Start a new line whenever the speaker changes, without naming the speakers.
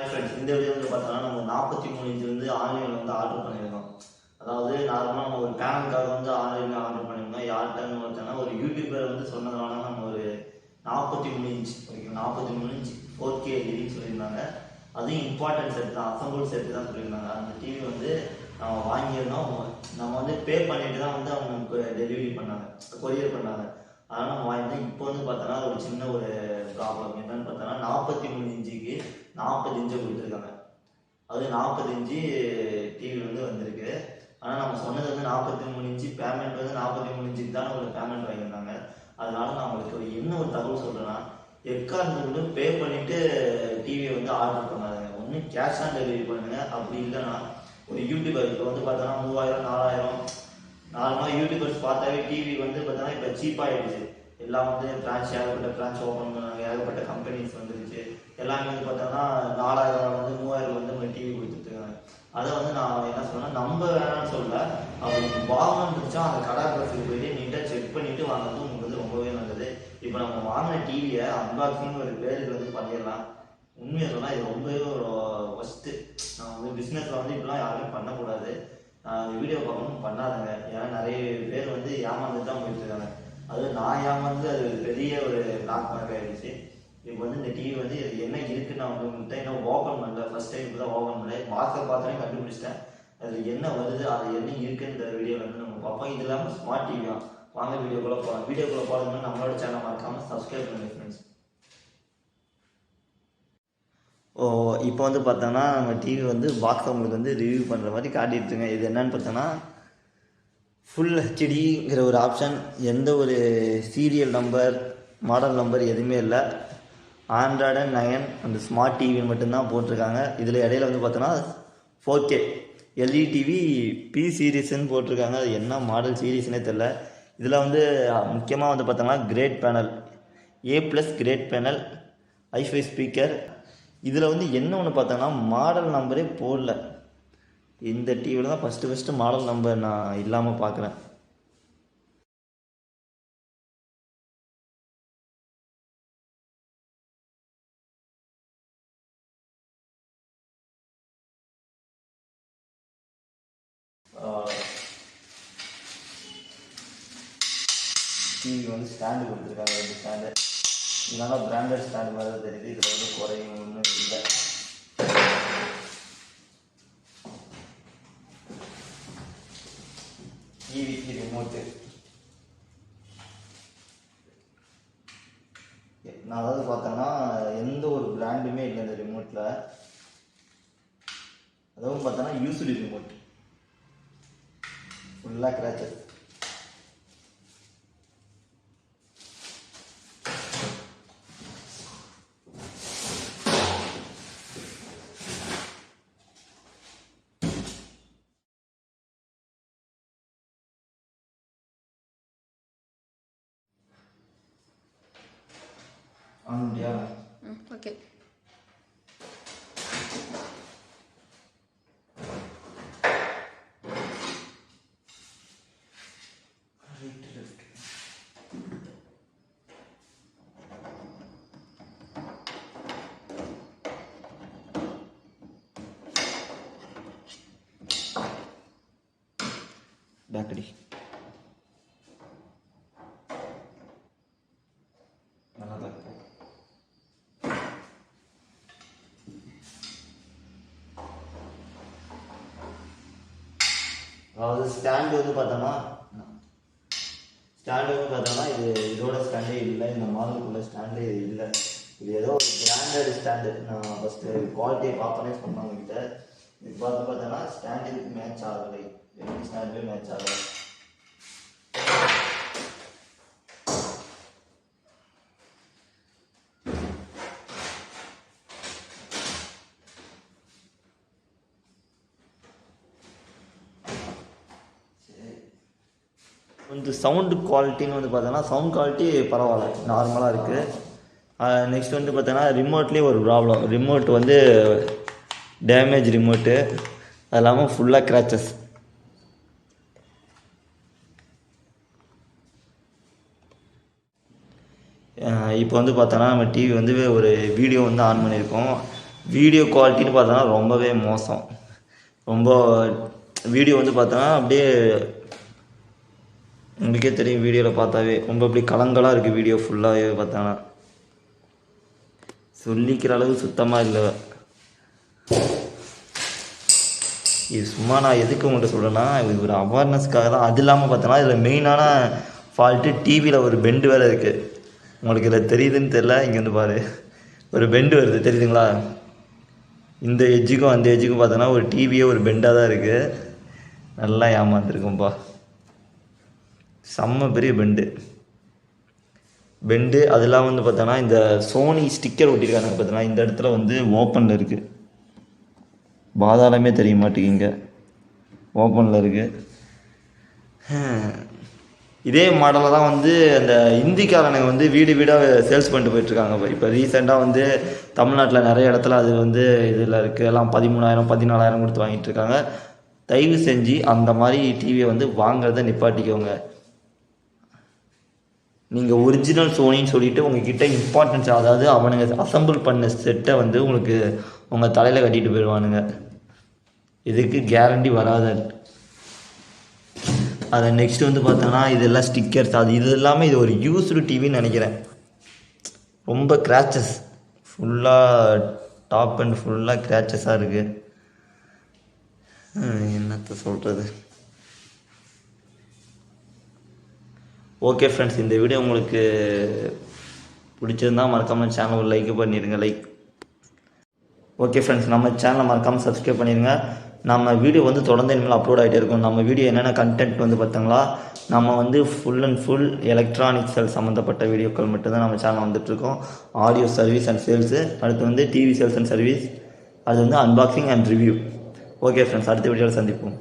Friends, இந்த video வந்து பார்த்தோன்னா நம்ம 43 இன்ச் வந்து ஆன்லைனில் வந்து ஆர்டர் பண்ணியிருக்கோம். அதாவது நார்மலாக நம்ம ஒரு பேனுக்காக வந்து ஆன்லைனில் ஆர்டர் பண்ணியிருந்தோம். யார்கிட்டன்னு பார்த்தோன்னா ஒரு யூடியூபர் வந்து சொன்னதுனால நம்ம ஒரு 43 இன்ச் ஓகே 43 இன்ச் 4K எல்இடின்னு சொல்லியிருந்தாங்க. அதுவும் இம்பார்ட்டன்ட் செட் தான், அசம்பிள் செட்டு தான் சொல்லியிருந்தாங்க. அந்த டிவி வந்து நம்ம வாங்கியிருந்தோம். நம்ம வந்து பே பண்ணிட்டு தான் வந்து அவங்க நமக்கு டெலிவரி பண்ணாங்க, கொரியர் பண்ணாங்க. அதனால் நம்ம வாங்கிட்டோம். இப்போ வந்து பார்த்தோன்னா ஒரு சின்ன ஒரு ப்ராப்ளம் என்னன்னு பார்த்தோன்னா 43 இன்ச்சுக்கு 40 இன்ச்சை கொடுத்துருக்காங்க. அது 40 இன்ச்சு டிவி வந்து வந்திருக்கு. ஆனால் நம்ம சொன்னது வந்து 43 இன்ச்சு பேமெண்ட் வந்து 43 இன்ச்சுக்கு தான் ஒரு பேமெண்ட் வாங்கியிருந்தாங்க. அதனால நான் உங்களுக்கு என்ன ஒரு தகவல் சொல்கிறேன்னா, எக்காரணத்துக்கு பே பண்ணிவிட்டு டிவியை வந்து ஆர்டர் பண்ணாதுங்க. ஒன்று கேஷ் ஆன் டெலிவரி பண்ணுங்க, அப்படி இல்லைன்னா ஒரு யூடியூபர் இப்போ வந்து பார்த்தோன்னா 3000 4000 நார்மலாக யூடியூபர்ஸ் பார்த்தாவே டிவி வந்து பார்த்தோன்னா இப்போ சீப்பாகிடுச்சு. எல்லாம் வந்து ஏகப்பட்ட பிரான்ச் ஓப்பன் பண்ணாங்க, ஏகப்பட்ட கம்பெனிஸ் வந்துருச்சு. எல்லாமே வந்து பார்த்தோன்னா 4000 வந்து 3000 வந்து நம்ம டிவி கொடுத்துட்ருக்காங்க. அதை வந்து நான் என்ன சொல்றேன்னா, நம்ம வேணாம்னு சொல்லல, அவங்க வாங்கணும்னு இருந்துச்சா அந்த கடை அட்ரஸுக்கு போயிட்டு நீட்டாக செக் பண்ணிட்டு வாங்குறது உங்களுக்கு வந்து ரொம்பவே நல்லது. இப்போ நம்ம வாங்கின டிவியை அன்பாக்சிங் ஒரு பேருக்கு வந்து பண்ணிடலாம். உண்மையை சொன்னால் இது ரொம்பவே ஒரு ஃபஸ்ட்டு. நான் வந்து பிஸ்னஸில் வந்து இப்படிலாம் யாருமே பண்ணக்கூடாது. வீடியோ பார்க்கணும் பண்ணாதுங்க. ஏன்னா நிறைய பேர் வந்து ஏமாந்துட்டு தான் போயிட்டு இருக்காங்க. அது நான் ஏமாந்து அது பெரிய ஒரு லாக் மார்க் ஆகிடுச்சு. இப்போ வந்து இந்த டிவி வந்து இது என்ன இருக்குன்னு நான் வந்து உங்கள்கிட்ட இன்னும் ஓப்பன் பண்ணல. ஃபர்ஸ்ட் டைம் இப்போ தான் ஓப்பன் பண்ணேன். பாக்ஸை பார்த்தோன்னே கண்டுபிடிச்சிட்டேன். அது என்ன வருது, அது என்ன இருக்குன்னு இந்த வீடியோவில் வந்து நம்ம பார்ப்போம். இது இல்லாமல் ஸ்மார்ட் டிவி தான். வாங்க வீடியோக்குள்ளே போகலாம். வீடியோக்குள்ளே போகிறதுக்கு நம்மளோட சேனல் மறக்காமல் சப்ஸ்கிரைப் பண்ணுங்க ஃப்ரெண்ட்ஸ். இப்போ வந்து பார்த்தோன்னா நம்ம டிவி வந்து பாக்ஸ் உங்களுக்கு வந்து ரிவ்யூ பண்ணுற மாதிரி காட்டிட்டுருங்க. இது என்னன்னு பார்த்தோன்னா ஃபுல் ஹெச்டிங்கிற ஒரு ஆப்ஷன், எந்த ஒரு சீரியல் நம்பர் மாடல் நம்பர் எதுவுமே இல்லை. ஆண்ட்ராய்டு 9 அந்த ஸ்மார்ட் டிவின்னு மட்டும்தான் போட்டிருக்காங்க. இதில் இடையில வந்து பார்த்தோன்னா 4K எல்இடி டிவி பி சீரீஸ்ன்னு போட்டிருக்காங்க. அது என்ன மாடல் சீரீஸ்னே தெரில. இதில் வந்து முக்கியமாக வந்து பார்த்தோன்னா grade panel, A+ grade panel, hi-fi speaker. இதில் வந்து என்ன ஒன்று பார்த்தோன்னா மாடல் நம்பரே போடல. இந்த டிவியில் தான் ஃபஸ்ட்டு மாடல் நம்பர் நான் இல்லாமல் பார்க்குறேன். டிவி வந்து ஸ்டாண்டு கொடுத்துருக்காங்க, 2 ஸ்டாண்டு. இதனால் பிராண்டட் ஸ்டாண்டு மாதிரி தான் தெரியுது. இதில் வந்து குறையும் ஒன்றும் இல்லை. டிவிக்கு ரிமோட்டு நான் அதாவது பார்த்தோன்னா எந்த ஒரு பிராண்டுமே இல்லை இந்த ரிமோட்டில். அதுவும் பார்த்தோன்னா யூஸ்டு ரிமோட், ஃபுல்லாக கிராச்சஸ். ஆமாண்டியா?
ஓகே.
பேக்கடி நல்லா தான் இருக்கு. அதாவது ஸ்டாண்டு வந்து பார்த்தோன்னா இது இதோட ஸ்டாண்டே இல்லை. இந்த மாடலுக்குள்ள ஸ்டாண்டே இது இல்லை. இது ஏதோ ஒரு பிராண்டட் ஸ்டாண்டு. நான் ஃபஸ்ட்டு குவாலிட்டியை பார்த்தோன்னே சொன்னேன் உங்ககிட்ட. இது பார்த்தோன்னா ஸ்டாண்டுக்கு மேட்ச் ஆகலை. 2 ஸ்டாண்டுமே மேட்ச் ஆகலை. வந்து சவுண்டு குவாலிட்டின்னு வந்து பார்த்தோன்னா சவுண்ட் குவாலிட்டி பரவாயில்ல, நார்மலாக இருக்குது. நெக்ஸ்ட் வந்து பார்த்தோன்னா ரிமோட்லேயே ஒரு ப்ராப்ளம். ரிமோட் வந்து டேமேஜ் ரிமோட்டு, அது இல்லாமல் ஃபுல்லாக கிராச்சஸ். இப்போ வந்து பார்த்தோன்னா நம்ம டிவி வந்து ஒரு வீடியோ வந்து ஆன் பண்ணியிருக்கோம். வீடியோ குவாலிட்டின்னு பார்த்தோன்னா ரொம்பவே மோசம். ரொம்ப வீடியோ வந்து பார்த்தோன்னா அப்படியே உங்களுக்கே தெரியும், வீடியோவில் பார்த்தாவே ரொம்ப அப்படி கலங்களாக இருக்குது வீடியோ ஃபுல்லாகவே பார்த்தோன்னா. சொல்லிக்கிற அளவு சுத்தமாக இல்லை. இது சும்மா நான் எதுக்கு உங்கள்கிட்ட சொல்கிறேன்னா, இது ஒரு அவேர்னஸ்க்காக தான். அது இல்லாமல் பார்த்தோன்னா இதில் மெயினான ஃபால்ட்டு டிவியில் ஒரு பெண்டு வேறு இருக்குது. உங்களுக்கு இதில் தெரியுதுன்னு தெரில, இங்கே வந்து பாரு ஒரு பெண்டு வருது தெரியுதுங்களா? இந்த எஜ்ஜுக்கும் அந்த எஜ்ஜுக்கும் பார்த்தோன்னா ஒரு டிவியே ஒரு பெண்டாக தான் இருக்குது. நல்லா ஏமாந்துருக்கும்பா, செம்ம பெரிய பெண்டு. அதெல்லாம் வந்து பார்த்தோன்னா இந்த சோனி ஸ்டிக்கர் ஒட்டியிருக்காங்க பார்த்தோன்னா, இந்த இடத்துல வந்து ஓப்பனில் இருக்குது. பாதாளமே தெரிய மாட்டேங்குங்க, ஓப்பனில் இருக்குது. இதே மாடலில் தான் வந்து அந்த இந்திக்காரனுங்க வந்து வீடாக சேல்ஸ் பண்ணிட்டு போயிட்டுருக்காங்க. இப்போ ரீசெண்டாக வந்து தமிழ்நாட்டில் நிறைய இடத்துல அது வந்து இதில் இருக்குது, எல்லாம் 13,000 14,000 கொடுத்து வாங்கிட்டு இருக்காங்க. தயவு செஞ்சு அந்த மாதிரி டிவியை வந்து வாங்குறத நிப்பாட்டிக்கோங்க. நீங்கள் ஒரிஜினல் சோனின்னு சொல்லிவிட்டு உங்ககிட்ட இம்பார்ட்டன்ஸ், அதாவது அவனுங்க அசம்பிள் பண்ண செட்டை வந்து உங்களுக்கு உங்கள் தலையில் கட்டிட்டு போயிடுவானுங்க. இதுக்கு கேரண்டி வராது. அதை நெக்ஸ்ட்டு வந்து பார்த்தோன்னா இதெல்லாம் ஸ்டிக்கர்ஸ், இது எல்லாமே இது ஒரு யூஸ்டு டிவின்னு நினைக்கிறேன். ரொம்ப கிராச்சஸ், ஃபுல்லாக டாப் அண்ட் ஃபுல்லாக கிராச்சஸாக இருக்குது. என்னத்த சொல்கிறது. ஓகே ஃப்ரெண்ட்ஸ், இந்த வீடியோ உங்களுக்கு பிடிச்சிருந்தால் மறக்காமல் சேனல் லைக் பண்ணிடுங்க. ஓகே ஃப்ரெண்ட்ஸ், நம்ம சேனலை மறக்காமல் சப்ஸ்கிரைப் பண்ணிடுங்க. நம்ம வீடியோ வந்து தொடர்ந்து இனிமேல் அப்லோட் ஆகிட்டே இருக்கும். நம்ம வீடியோ என்னென்ன கண்டென்ட் வந்து பார்த்தீங்களா, நம்ம வந்து ஃபுல் அண்ட் ஃபுல் எலக்ட்ரானிக்ஸில் சம்மந்தப்பட்ட வீடியோக்கள் மட்டும்தான் நம்ம சேனல் வந்துட்டுருக்கோம். ஆடியோ சர்வீஸ் அண்ட் சேல்ஸு, அடுத்து வந்து டிவி சேல்ஸ் அண்ட் சர்வீஸ், அது வந்து unboxing and review. Okay friends, அடுத்த வீடியோவில் சந்திப்போம்.